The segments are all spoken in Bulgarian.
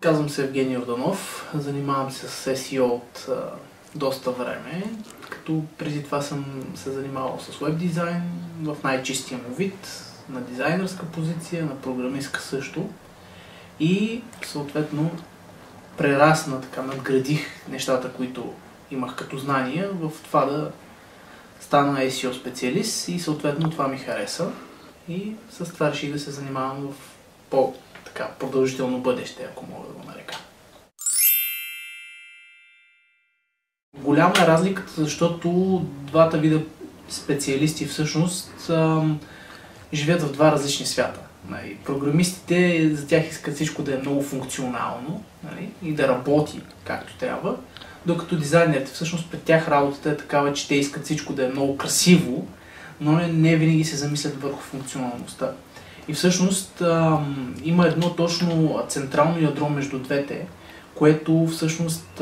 Казвам се Евгений Йорданов, занимавам се с SEO от доста време, като преди това съм се занимавал с веб дизайн в най-чистия му вид, на дизайнерска позиция, на програмистка също и съответно прерасна, надградих нещата, които имах като знания в това да стана SEO специалист и съответно това ми хареса и с това реших да се занимавам в продължително бъдеще, ако мога да го нарека. Голяма е разликата, защото двата вида специалисти всъщност живеят в два различни свята. Програмистите, за тях искат всичко да е много функционално и да работи както трябва, докато дизайнерите всъщност пред тях работата е такава, че те искат всичко да е много красиво, но не винаги се замислят върху функционалността. И всъщност има едно точно централно ядро между двете, което всъщност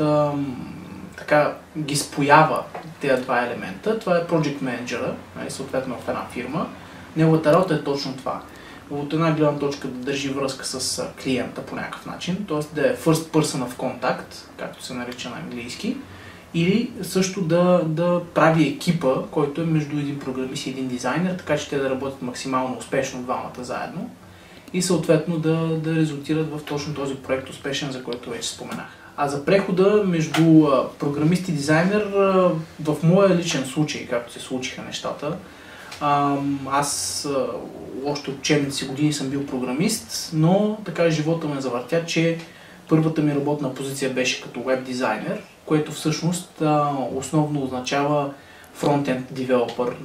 ги споява тези два елемента. Това е Project Manager, съответно в една фирма. Неговата работа е точно това. От една гледна точка да държи връзка с клиента по някакъв начин, т.е. да е first person of contact, както се нарича на английски, или също да прави екипа, който е между един програмист и един дизайнер, така че те да работят максимално успешно двамата заедно и съответно да резултират в точно този проект успешен, за който вече споменах. А за прехода между програмист и дизайнер, в моя личен случай, както се случиха нещата, аз още от учебните си години съм бил програмист, но така живота ме завъртя, че първата ми работна позиция беше като веб дизайнер, което всъщност основно означава фронтенд девелопър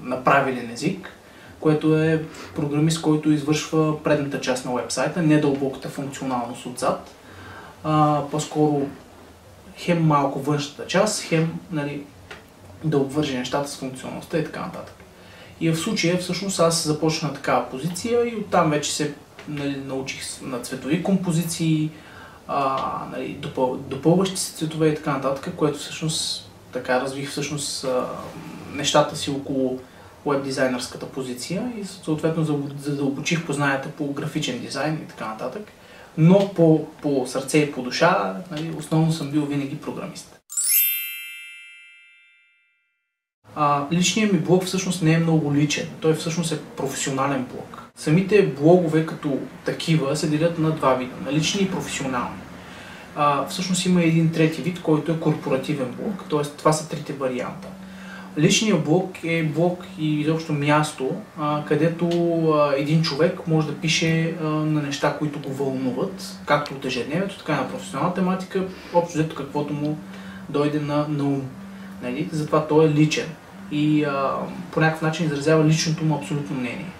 на правилен език, което е програмист, който извършва предната част на вебсайта, не дълбоката функционалност отзад, по-скоро хем малко външната част, хем да обвърже нещата с функционалността и така нататък. И в случая всъщност аз започна такава позиция и оттам вече се научих на цветови композиции, допълващи се цветове и така нататък, което всъщност развих нещата си около веб дизайнерската позиция и съответно задълбочих познанията по графичен дизайн и така нататък. Но по сърце и по душа, основно съм бил винаги програмист. Личният ми блог всъщност не е много личен, той всъщност е професионален блог. Самите блогове като такива се делят на два вида, на лични и професионални. Всъщност има един трети вид, който е корпоративен блог, т.е. това са трите варианта. Личният блог е блог и изобщо място, където един човек може да пише на неща, които го вълнуват, както от ежедневието, така и на професионална тематика, общо взето каквото му дойде на ум. Затова той е личен и по някакъв начин изразява личното му абсолютно мнение.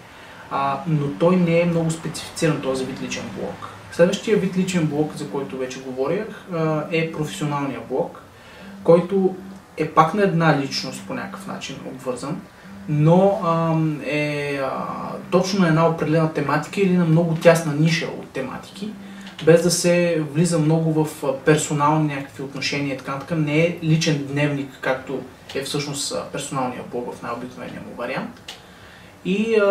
Но той не е много специфициран този вид личен блог. Следващия вид личен блог, за който вече говорих, е професионалния блог, който е пак на една личност по някакъв начин обвързан, но е точно на една определена тематика или на много тясна ниша от тематики, без да се влиза много в персонални някакви отношения и така нататък. Не е личен дневник, както е всъщност персоналния блог в най-обикновения му вариант. И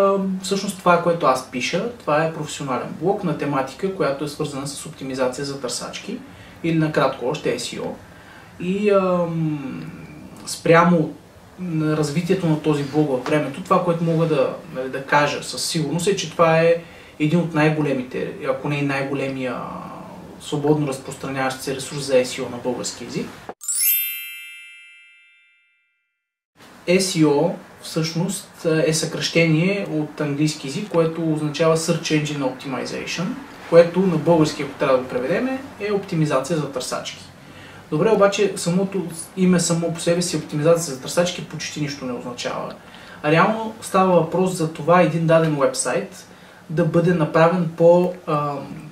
всъщност това, което аз пиша, това е професионален блог на тематика, която е свързана с оптимизация за търсачки или накратко още SEO. И спрямо развитието на този блог във времето, това, което мога да кажа със сигурност е, че това е един от най-големите, ако не и най-големия свободно разпространяващ се ресурс за SEO на български език. SEO всъщност е съкращение от английски език, което означава Search Engine Optimization, което на български, ако трябва да го преведем, е оптимизация за търсачки. Добре, обаче самото име само по себе си оптимизация за търсачки почти нищо не означава. Реално става въпрос за това един даден уебсайт да бъде направен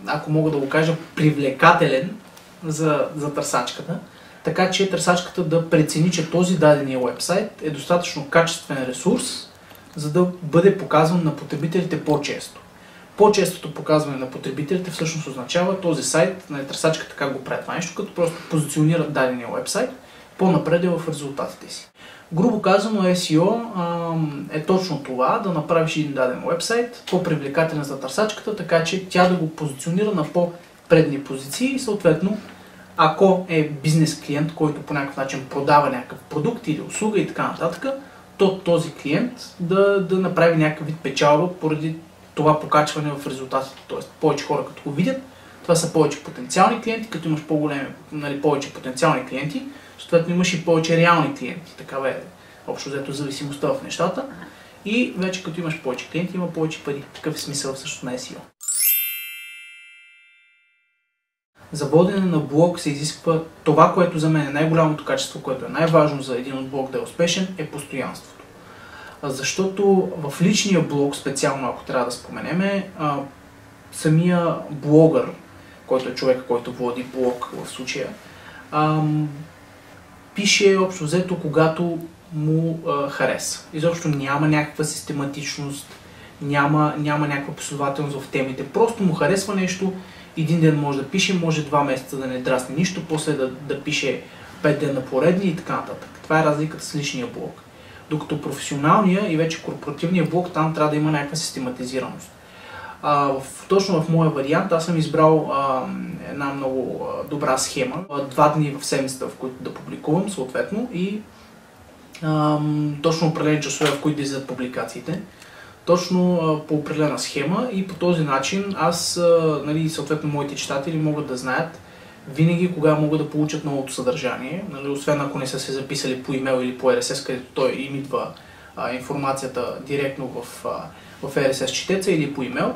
ако мога да го кажа, привлекателен за търсачката, така че търсачката да прецени, че този дадения уебсайт е достатъчно качествен ресурс, за да бъде показван на потребителите по-често. По-честото показване на потребителите всъщност означава този сайт, на търсачката как го прави това нещо, като просто позиционира дадения уебсайт по-напред в резултатите си. Грубо казано, SEO е точно това, да направиш един даден уебсайт по-привлекателен за търсачката, така че тя да го позиционира на предни позиции и съответно, ако е бизнес клиент, който по някакъв начин продава някакъв продукт или услуга и така нататък, то този клиент да направи някакъв вид печалба поради това покачване в резултатите. Тоест, повече хора като го видят, това са повече потенциални клиенти, като имаш по-големи, повече потенциални клиенти, съответно имаш и повече реални клиенти. Такава е общо взето зависимостта в нещата. И вече като имаш повече клиенти, има повече пари. Такъв е смисъл също на SEO. За водене на блог се изисква това, което за мен е най-голямото качество, което е най-важно за един от блог да е успешен, е постоянството. Защото в личния блог, специално ако трябва да споменеме, самия блогър, който е човек, който води блог в случая, пише общо взето, когато му хареса. Изобщо няма някаква систематичност, няма някаква последователност в темите. Просто му харесва нещо, един ден може да пише, може 2 месеца да не драсне нищо, после да пише 5 дена поредни и така нататък. Това е разликата с личния блог. Докато професионалния и вече корпоративния блог, там трябва да има някаква систематизираност. Точно в моя вариант аз съм избрал една много добра схема. 2 дни в седмицата, в които да публикувам съответно и точно определени часове, в които да излизат публикациите. Точно по определена схема и по този начин аз, съответно моите читатели могат да знаят винаги кога могат да получат новото съдържание, освен ако не са се записали по имейл или по RSS, където той им идва информацията директно в RSS четеца или по имейл.